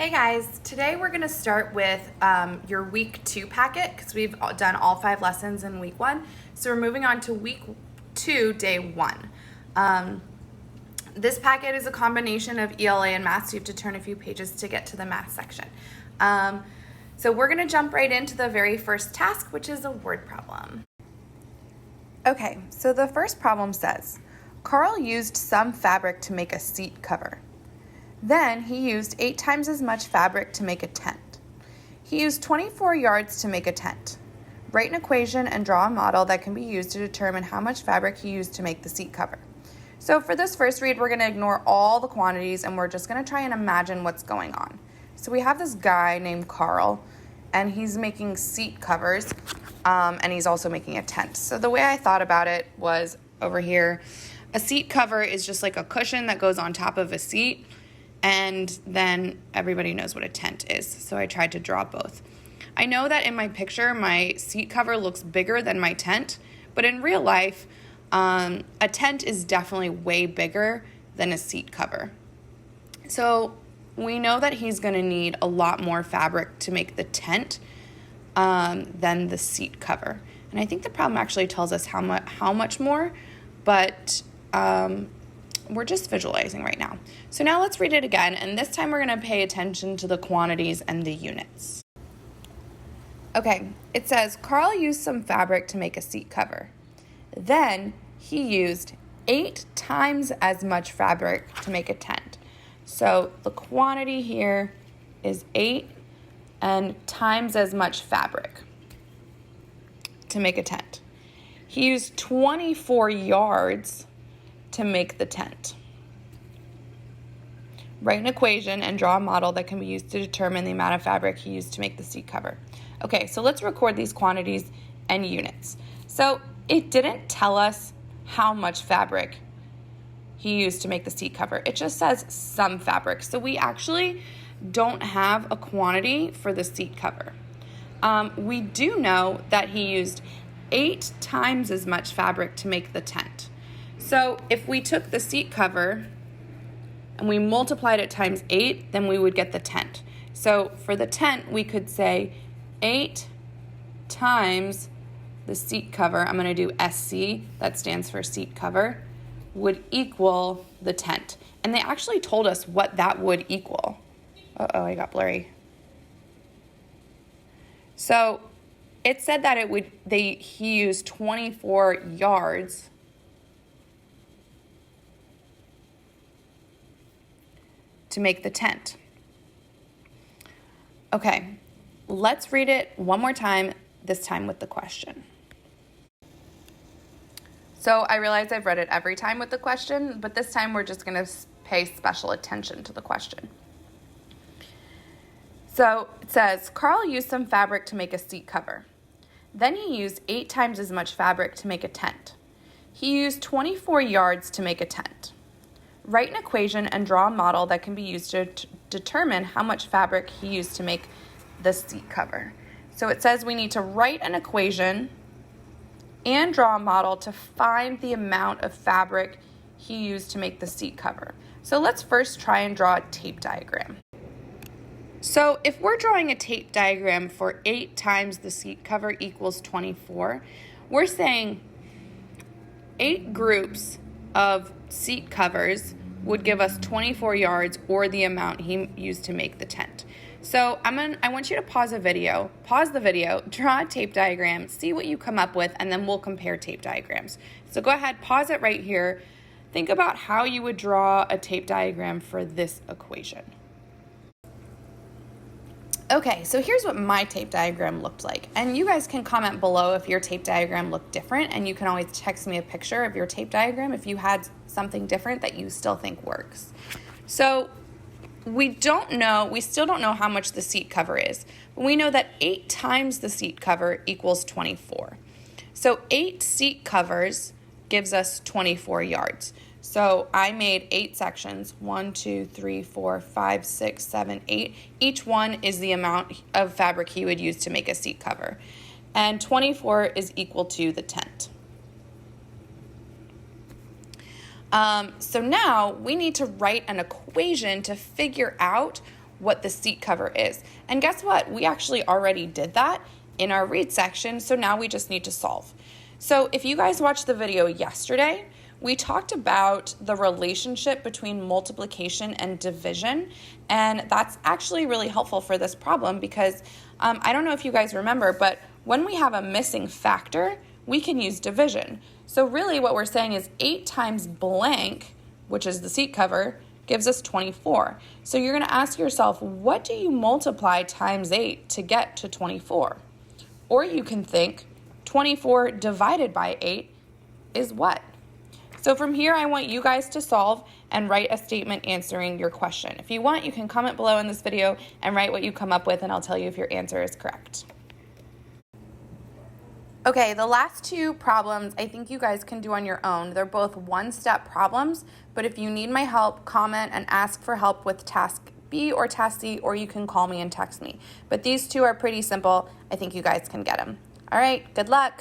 Hey guys, today we're going to start with your week 2 packet because we've done all 5 lessons in week 1. So we're moving on to week 2, day 1. This packet is a combination of ELA and math, so you have to turn a few pages to get to the math section. So we're going to jump right into the very first task, which is a word problem. Okay, so the first problem says, Carl used some fabric to make a seat cover. Then he used 8 times as much fabric to make a tent. He used 24 yards to make a tent. Write an equation and draw a model that can be used to determine how much fabric he used to make the seat cover. So for this first read, we're going to ignore all the quantities and we're just going to try and imagine what's going on. So we have this guy named Carl, and he's making seat covers, and he's also making a tent. So the way I thought about it was over here, a seat cover is just like a cushion that goes on top of a seat. And then everybody knows what a tent is, so I tried to draw both. I know that in my picture, my seat cover looks bigger than my tent, but in real life, a tent is definitely way bigger than a seat cover. So we know that he's going to need a lot more fabric to make the tent than the seat cover. And I think the problem actually tells us how much more, but we're just visualizing right now. So now let's read it again, and this time we're going to pay attention to the quantities and the units. Okay, it says Carl used some fabric to make a seat cover. Then he used 8 times as much fabric to make a tent. So the quantity here is 8 and times as much fabric to make a tent. He used 24 yards to make the tent. Write an equation and draw a model that can be used to determine the amount of fabric he used to make the seat cover. Okay, so let's record these quantities and units. So it didn't tell us how much fabric he used to make the seat cover. It just says some fabric. So we actually don't have a quantity for the seat cover. We do know that he used 8 times as much fabric to make the tent. So if we took the seat cover and we multiplied it times 8, then we would get the tent. So for the tent, we could say 8 times the seat cover, I'm going to do SC, that stands for seat cover, would equal the tent. And they actually told us what that would equal. Uh-oh, I got blurry. So it said that he used 24 yards to make the tent. Okay, let's read it one more time, this time with the question. So I realize I've read it every time with the question, but this time we're just going to pay special attention to the question. So it says, Carl used some fabric to make a seat cover. Then he used 8 times as much fabric to make a tent. He used 24 yards to make a tent. Write an equation and draw a model that can be used to determine how much fabric he used to make the seat cover. So it says we need to write an equation and draw a model to find the amount of fabric he used to make the seat cover. So let's first try and draw a tape diagram. So if we're drawing a tape diagram for 8 times the seat cover equals 24, we're saying 8 groups of seat covers would give us 24 yards, or the amount he used to make the tent. So I want you to pause the video, draw a tape diagram, see what you come up with, and then we'll compare tape diagrams. So go ahead, pause it right here. Think about how you would draw a tape diagram for this equation. Okay, so here's what my tape diagram looked like. And you guys can comment below if your tape diagram looked different, and you can always text me a picture of your tape diagram if you had something different that you still think works. So we still don't know how much the seat cover is, but we know that 8 times the seat cover equals 24. So 8 seat covers gives us 24 yards. So I made 8 sections, 1, 2, 3, 4, 5, 6, 7, 8. Each one is the amount of fabric he would use to make a seat cover. And 24 is equal to the tent. So now we need to write an equation to figure out what the seat cover is. And guess what? We actually already did that in our read section, so now we just need to solve. So if you guys watched the video yesterday, we talked about the relationship between multiplication and division, and that's actually really helpful for this problem because I don't know if you guys remember, but when we have a missing factor, we can use division. So really what we're saying is 8 times blank, which is the seat cover, gives us 24. So you're going to ask yourself, what do you multiply times 8 to get to 24? Or you can think 24 divided by 8 is what? So from here, I want you guys to solve and write a statement answering your question. If you want, you can comment below in this video and write what you come up with, and I'll tell you if your answer is correct. Okay, the last 2 problems I think you guys can do on your own. They're both one-step problems, but if you need my help, comment and ask for help with task B or task C, or you can call me and text me. But these 2 are pretty simple. I think you guys can get them. All right, good luck.